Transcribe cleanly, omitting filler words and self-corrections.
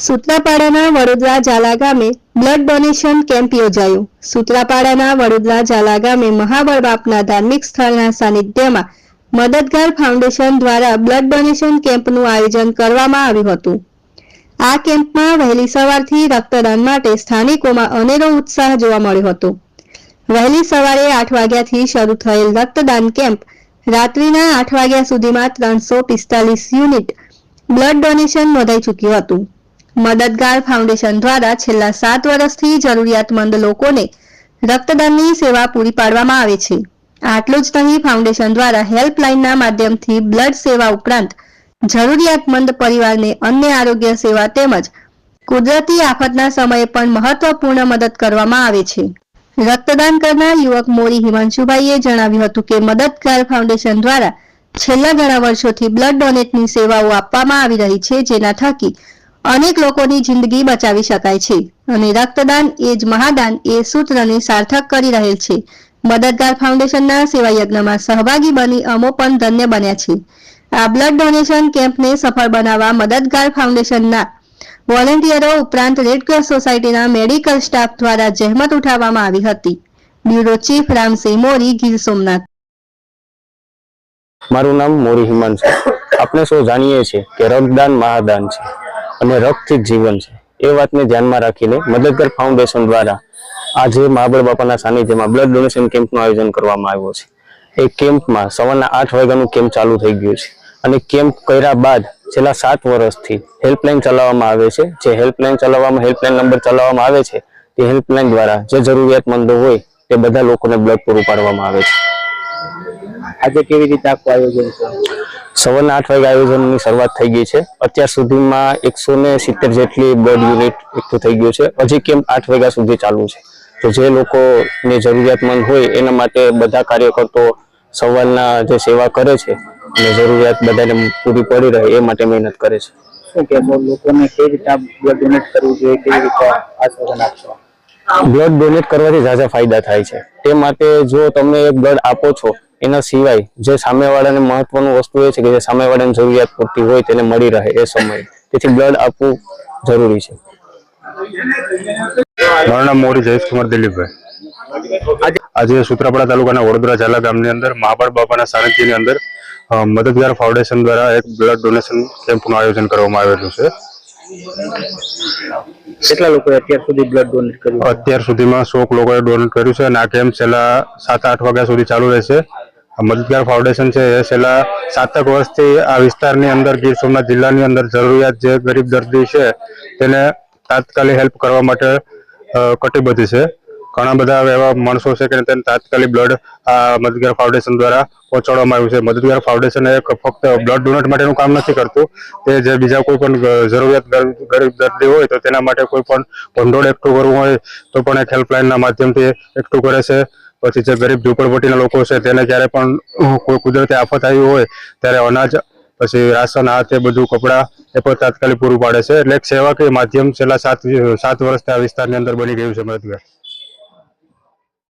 સુત્રાપાડાના વડોદરા ઝાલા ગામે blood donation camp યોજાયો। સુત્રાપાડાના વડોદરા ઝાલા ગામે મહાબળ બાપના ધાર્મિક સ્થળના સાનિધ્યમાં મદદગાર ફાઉન્ડેશન દ્વારા બ્લડ ડોનેશન કેમ્પનું આયોજન કરવામાં આવ્યું હતું। આ કેમ્પમાં વહેલી સવારથી રક્તદાન માટે સ્થાનિકોમાં અનેરો ઉત્સાહ જોવા મળ્યો હતો। વહેલી સવારે 8 વાગ્યાથી શરૂ થયેલ રક્તદાન કેમ્પ રાત્રિના 8 વાગ્યા સુધીમાં 345 યુનિટ બ્લડ ડોનેશન નોંધાઈ ચૂક્યું હતું। મદદગાર ફાઉન્ડેશન દ્વારા છેલ્લા 7 વર્ષથી જરૂરિયાતમંદ લોકોને રક્તદાનની સેવા પૂરી પાડવામાં આવે છે। આટલું જ નહીં, ફાઉન્ડેશન દ્વારા હેલ્પલાઇનના માધ્યમથી બ્લડ સેવા ઉપરાંત જરૂરિયાતમંદ પરિવારને અન્ય આરોગ્ય સેવા તેમજ કુદરતી આફતના સમયે પણ મહત્વપૂર્ણ મદદ કરવામાં આવે છે। રક્તદાન કરનાર યુવક મોરી હિમાંશુભાઈએ જણાવ્યું હતું કે મદદગાર ફાઉન્ડેશન દ્વારા છેલ્લા ઘણા વર્ષોથી બ્લડ ડોનેટની સેવાઓ આપવામાં આવી રહી છે, જેના થકી અનેક લોકોની જિંદગી બચાવી શકાય છે અને રક્તદાન એ જ મહાદાન એ સૂત્રને સાર્થક કરી રહેલ છે। મદદગાર ફાઉન્ડેશનના સેવા યજ્ઞમાં સહભાગી બની અમો પણ ધન્ય બન્યા છે। આ બ્લડ ડોનેશન કેમ્પને સફળ બનાવવા મદદગાર ફાઉન્ડેશનના વોલેન્ટિયરો ઉપરાંત રેડક્રોસ સોસાયટીના મેડિકલ સ્ટાફ દ્વારા જહેમત ઉઠાવવામાં આવી હતી। બ્યુરો ચીફ રામસિંહ મોરી, ગીર સોમનાથ। મારું નામ મોરી હિમાંશુ। આપણે સૌ જાણીએ છીએ કે રક્તદાન મહાદાન છે અને રક્તથી જ જીવન છે। એ વાતને ધ્યાનમાં રાખીને મદદગાર ફાઉન્ડેશન દ્વારા આજે મહાબળ બાપાના સાનિધ્યમાં બ્લડ ડોનેશન કેમ્પનું આયોજન કરવામાં આવ્યું છે। એ કેમ્પમાં સવારના 8 વાગ્યાનું કેમ્પ ચાલુ થઈ ગયું છે અને કેમ્પ કર્યા બાદ છેલ્લા 7 વર્ષથી હેલ્પલાઇન ચલાવવામાં આવે છે। જે હેલ્પલાઇન નંબર ચલાવવામાં આવે છે તે હેલ્પલાઇન દ્વારા જે જરૂરિયાતમંદો હોય તે બધા લોકોને બ્લડ પૂરું પાડવામાં આવે છે। આજે કેવી રીતે આખું આયોજન છે? સવારના 8 વાગે આયોજનની શરૂઆત થઈ ગઈ છે। અત્યાર સુધીમાં 170 જેટલી બ્લડ યુનિટ એકઠું થઈ ગયું છે। હજી કેમ્પ 8 વાગ્યા સુધી ચાલુ છે। તો જે લોકોની જરૂરિયાતમંદ હોય એના માટે બધા કાર્યકર્તાઓ સવારના જે સેવા કરે છે અને જરૂરિયાત બધાને પૂરી પડી રહે એ માટે મહેનત કરે છે। શું કે લોકોને કેવી રીતે બ્લડ ડોનેટ કરવું જોઈએ, કેવી રીતે આશ્વાસન આપશો? બ્લડ ડોનેટ કરવાથી ઝાઝા ફાયદા થાય છે। તે માટે જો તમે એક બ્લડ આપો છો એના સિવાય જે સામેવાળાને મહત્વનું વસ્તુ એ છે કે જે સામેવાળાની જરૂરિયાત પૂરતી હોય તેને મળી રહે એ સમયે, તેથી બ્લડ આપવું જરૂરી છે। મારું નામ મોરી જયેશ કુમાર દિલીપભાઈ। આજે સુત્રાપાડા તાલુકાના વડોદરા ઝાલા ગામની અંદર મહાબળ બાપાના સાનિધ્યની અંદર મદદગાર ફાઉન્ડેશન દ્વારા એક બ્લડ ડોનેશન કેમ્પનું આયોજન કરવામાં આવેલું છે। કેટલા લોકોએ અત્યાર સુધી બ્લડ ડોનેટ કર્યું? અત્યાર સુધીમાં 100 લોકોએ ડોનેટ કર્યું છે અને આ કેમ્પ છેલ્લા 7-8 વાગ્યા સુધી ચાલુ રહેશે। મદદગાર ફાઉન્ડેશન છે એ છેલ્લા 7 વર્ષથી આ વિસ્તારની અંદર ગીર સોમનાથ જિલ્લાની અંદર જરૂરિયાત જે ગરીબ દર્દી છે તેને તાત્કાલિક હેલ્પ કરવા માટે કટિબદ્ધ છે। ઘણા બધા એવા માણસો છે કે તેને તાત્કાલિક બ્લડ આ મદદગાર ફાઉન્ડેશન દ્વારા પહોંચાડવામાં આવ્યું છે। મદદગાર ફાઉન્ડેશન એ ફક્ત બ્લડ ડોનેટ માટેનું કામ નથી કરતું, તે જે બીજા કોઈ પણ જરૂરિયાત ગરીબ દર્દી હોય તો તેના માટે કોઈ પણ ભંડોળ એકઠું કરવું હોય તો પણ એક હેલ્પલાઇનના માધ્યમથી એકઠું કરે છે। પછી જે ગરીબ ઝૂંપડપટ્ટીના લોકો છે તેને ક્યારે પણ કોઈ કુદરતી આફત આવી હોય ત્યારે અનાજ, પછી રાશન, આ તે બધું કપડાં એ પણ તાત્કાલિક પૂરું પાડે છે। એટલે એક સેવાકીય માધ્યમ છેલ્લા 7 વર્ષથી આ વિસ્તારની અંદર બની ગયું છે મદદગાર।